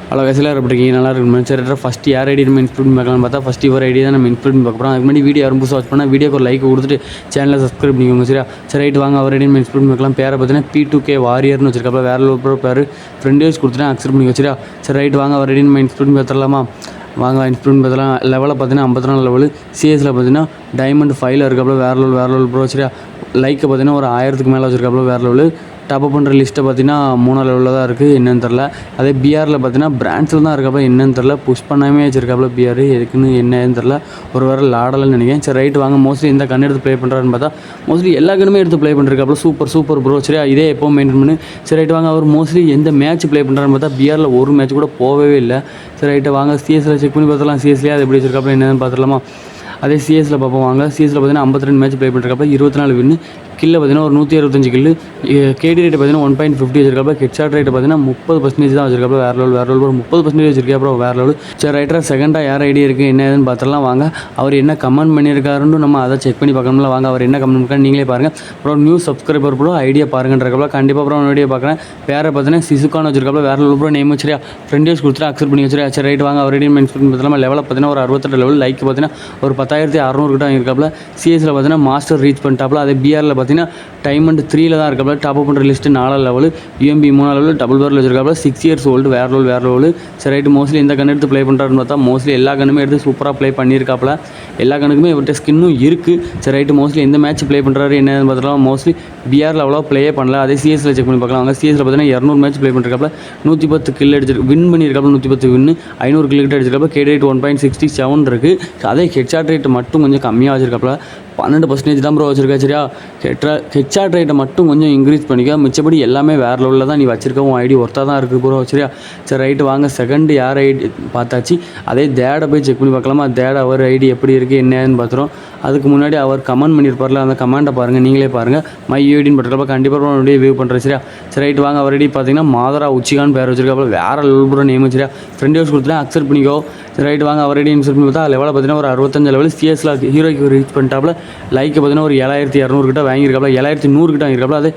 அவ்வளோ வயசில் இருப்பீங்க நல்லா இருக்கும். சரி ஃபஸ்ட்டு யார் ஐடி நம்ம இன்க்ளூட் பார்க்கலாம்னு பார்த்தா ஃபஸ்ட்டு இவர் ஐடி தான் நம்ம இன்க்ளூட் பார்க்க போகிறோம். அதுக்கு முன்னாடி வீடியோ யாரும் புதுசாக வாட்ச் பண்ணால் வீடியோக்கு ஒரு லைக் கொடுத்துட்டு சேனலை சப்ஸ்கிரைப் பண்ணிக்கோங்க. சரி ரைட் வாங்க அவர் ஐடி நம்ம இன்க்ளூட் பார்க்கலாம். பேரை பார்த்தீங்கன்னா P2K வாரியர்னு வச்சிருக்காப்ப வேறு ஒரு பேர் ஃப்ரெண்ட் யூஸ் கொடுத்துட்டு அக்செப்ட் பண்ணிக்க. சரி ரைட் வாங்க அவர் ஐடி நம்ம இன்க்ளூட் பார்த்துடலாமா? வாங்க இன்க்ளூட் பார்த்தலாம். லெவலில் பார்த்தீங்கன்னா 54 லெவலு. சிஎஸில் பார்த்தீங்கன்னா டைமண்ட் 5 இருக்காப்புல வேறு லெவல் ப்ரோ. சரியா லைக்கை பார்த்தீங்கன்னா ஒரு 1000க்கு மேலே வச்சிருக்காப்புல வேறு லெவலு. டாப்அப் பண்ணுற லிஸ்ட்டை பார்த்தீங்கன்னா 3 லெவலில் தான் இருக்குது, என்னன்னு தெரில. அதே பிஆரில் பார்த்தீங்கன்னா பிரான்ச்சில் தான் இருக்காப்புல, என்னன்னு தெரில. புஷ் பண்ணாமே வச்சிருக்காப்புல பிஆர், எதுக்குன்னு என்னன்னு தெரில. ஒரு வேறு லாடலன்னு நினைக்கிறேன். சரி ரைட் வாங்க மோஸ்ட்லி இந்த கண் எடுத்து ப்ளே பண்ணுறாருன்னு பார்த்தா மோஸ்ட்லி எல்லா கண்ணுமே எடுத்து ப்ளே பண்ணிருக்காப்புல. Super bro. சரியா இதே எப்போ மெயின்டைன் பண்ணு. சரி ரைட் வாங்க அவர் மோஸ்ட்லி எந்த மேட்ச் ப்ளே பண்ணுறாருன்னு பார்த்தா பிஆரில் ஒரு மேட்ச் கூட போகவே இல்லை. சரி ரைட்டு வாங்க சிஎஸில் செக் பண்ணி பார்த்தலாம். சிஎஸ்லேயே அது எப்படி வச்சிருக்காப்புல என்னென்னு பார்த்துடலாமா? அதே சிஎஸில் பார்ப்போம் வாங்க. சிஎஸில் பார்த்தீங்கன்னா 52 மேட்ச் ப்ளே பண்ணிருக்காப்புல, 24 வின்னு. கில்ல பார்த்தீங்கன்னா ஒரு 165 கில்லு. கேடி ரேட்டு பார்த்தீங்கன்னா 1.50 வச்சிருக்காப்புல. ஹெட்ஷாட் ரேட்டு பார்த்தீங்கன்னா 30% தான் வச்சிருக்காப்புல. வேறு லெவல் ஒரு 30% வச்சிருக்கா அப்புறம் வேறு லெவல். சரி ரைட்டராக செகண்டாக யார் ஐடி இருக்குது என்ன ஏதுன்னு பார்த்துலாம் வாங்க. அவர் என்ன கமெண்ட் பண்ணியிருக்காருன்னு நம்ம அதை செக் பண்ணி பார்க்கணும்ல. வாங்க அவர் என்ன கமெண்ட் பண்ணிருக்காரு நீங்களே பாருங்கள். அப்புறம் நியூ சப்ஸ்கிரைபர் ப்ரோ ஐடியா பாருங்கன்றக்காப்புல கண்டிப்பாக அப்புறம் வீடியோ பார்க்குறேன். பேரை பார்த்தீங்கன்னா சிசுக்கான வச்சிருக்காப்புல வேறு லெவல் ப்ரோ நேம் வச்சிருக்கா. ஃப்ரெண்ட் யூஸ் கொடுத்துட்டு அக்செப்ட் பண்ணி வச்சிருக்கா. சரி ரைட் வாங்க அவர் ஐடி மென்ஷன் பண்ணி பார்த்தலாம். லெவலில் பார்த்தீங்கன்னா ஒரு 68 லெவல். லைக் பார்த்தீங்கன்னா ஒரு 10,600 கிட்ட வாங்கியிருக்காப்புல. சிஎஸில் பார்த்தீங்கன்னா மாஸ்டர் ரீச் பண்ணிட்டாப்புல. அதே பிஆரில் பார்த்தீங்கன்னா டைமண்ட் 3 தான் இருக்காப்புல. டாப்அப் பண்ணுற list 4 level. UMP 3 level. Double பேரில் வச்சிருக்காப்புல. 6 years old வேறு லெவல். சரி ரைட்டு மோஸ்ட்லி இந்த கண் எடுத்து ப்ளே பண்ணுறாருன்னு பார்த்தா மோஸ்ட்லி எல்லா கண்ணுமே எடுத்து சூப்பராக ப்ளே பண்ணியிருக்காப்புல. எல்லா கணக்குமே இவர்கிட்ட ஸ்கின்னும் இருக்குது. சரி ரைட்டு மோஸ்ட்லி எந்த மேட்ச் ப்ளே பண்ணுறாரு என்னன்னு பார்த்துக்கலாம். மோஸ்ட்லி பிஆரில் அவ்வளோ ப்ளேயே பண்ணல. அதே சிஎஸில் செக் பண்ணி பார்க்கலாம். அங்கே சிஎஸில் பார்த்தீங்கன்னா 200 மேட்ச் ப்ளே பண்ணிருக்காப்புல. 110 கில் அடிச்சிருக்கு, வின் பண்ணியிருக்காப்புல. 110 வின்னு 500 கில் கிட்ட அடிச்சிருக்காப்புல. கேடி ரேட் 1.67 இருக்குது. அதே ஹெட்ஷாட் ரேட் மட்டும் கொஞ்சம் கம்மியாக வச்சிருக்காப்புல. 12% தான் ப்ரோ வச்சிருக்கா. சரியா ஹெட்ஷாட் ரேட்டை மட்டும் கொஞ்சம் இன்க்ரீஸ் பண்ணிக்க. மிச்சப்படி எல்லாமே வேறு லெவலில் தான் நீ வச்சிருக்க. உன் ஐடி ஒர்த்தாக தான் இருக்குது ப்ரோ. சரியா சரி ரைட்டு வாங்க செகண்ட் யார் ஐடி பார்த்தாச்சு. அதே தேடை போய் செக் பண்ணி பார்க்கலாமா? தேட அவர் ஐடி எப்படி இருக்குது என்னன்னு பார்த்துரும். அதுக்கு முன்னாடி அவர் கமெண்ட் பண்ணியிருப்பார்ல, அந்த கமெண்ட்டை பாருங்கள் நீங்களே பாருங்கள். மை ஐடின்னு போட்டிருக்கப்ப கண்டிப்பாக உன்னுடைய வியூ பண்ணுறேன். சரியா சரி ரைட்டு வாங்க அவர் ஐடி பார்த்தீங்கன்னா மாதரா உச்சிகான்னு பேர் வச்சிருக்காப்புல. வேறு லெவல் ப்ரோ நேம். சரியா ஃப்ரெண்ட் யூஸ் கொடுத்துட்டு அக்செப்ட் பண்ணிக்கோ. சரி ரைட்டு வாங்க அவர் ஐடி இன்செப்ட் பண்ணி பார்த்தா லெவலில் பார்த்தீங்கன்னா ஒரு 65 லெவல். சிஎஸில் ஹீரோக்கு ரீச் பண்ணிட்டாப்புல. லைக்கு பார்த்தீங்கன்னா ஒரு 7200 கிட்ட வாங்கியிருக்காப்புல. 7100 கிட்ட வாங்கியிருக்காப்புல. அது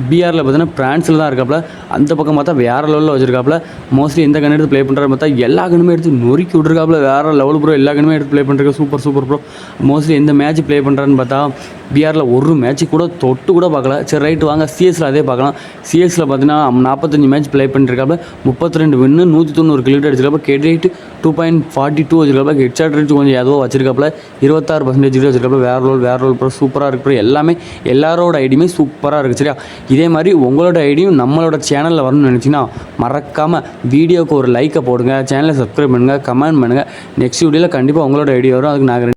பிஆரில் பார்த்தீங்கன்னா பிரான்ஸில் தான் இருக்காப்புல. அந்த பக்கம் பார்த்தா வேறு லெவலில் வச்சிருக்காப்புல. மோஸ்ட்லி எந்த கண் எடுத்து ப்ளே பண்ணுறாரு பார்த்தா எல்லா கண்ணுமே எடுத்து நொறுக்கி விட்ருக்காப்புல. வேறு லெவல் ப்ரோ. எல்லா கண்ணுமே எடுத்து ப்ளே பண்ணுறதுக்கு சூப்பர் ப்ரோ. மோஸ்ட்லி எந்த மேட்ச் ப்ளே பண்ணுறான்னு பார்த்தா பிஆரில் ஒரு மேட்ச்சு கூட தொட்டு கூட பார்க்கல. சரி ரைட்டு வாங்க சிஎஸில் அதே பார்க்கலாம். சிஎஸில் பார்த்தீங்கன்னா 45 மேட்ச் ப்ளே பண்ணிருக்காப்புல. 32 வின்னு 190 கிலோமீட்டர் அடிச்சிருக்காப்புல. கேடி ரேட் 2.42 வச்சிருக்காப்புல. ஹெட்ஷாட் ரேட் கொஞ்சம் ஏதோ வச்சிருக்காப்புல. 26% வச்சிருக்காப்புல. வேறு லெவல் ப்ரோ. சூப்பராக இருக்கு ப்ரோ. எல்லாமே எல்லாரோட ஐடியுமே சூப்பராக இருக்குது. சரியா இதே மாதிரி உங்களோட ஐடியும் நம்மளோட சேனலில் வரணும்னு நினச்சிங்கன்னா மறக்காமல் வீடியோவுக்கு ஒரு லைக்கை போடுங்க, சேனலை சப்ஸ்கிரைப் பண்ணுங்கள், கமெண்ட் பண்ணுங்கள். நெக்ஸ்ட் வீடியோவில் கண்டிப்பாக உங்களோட ஐடியா வரும். அதுக்கு நாங்கள்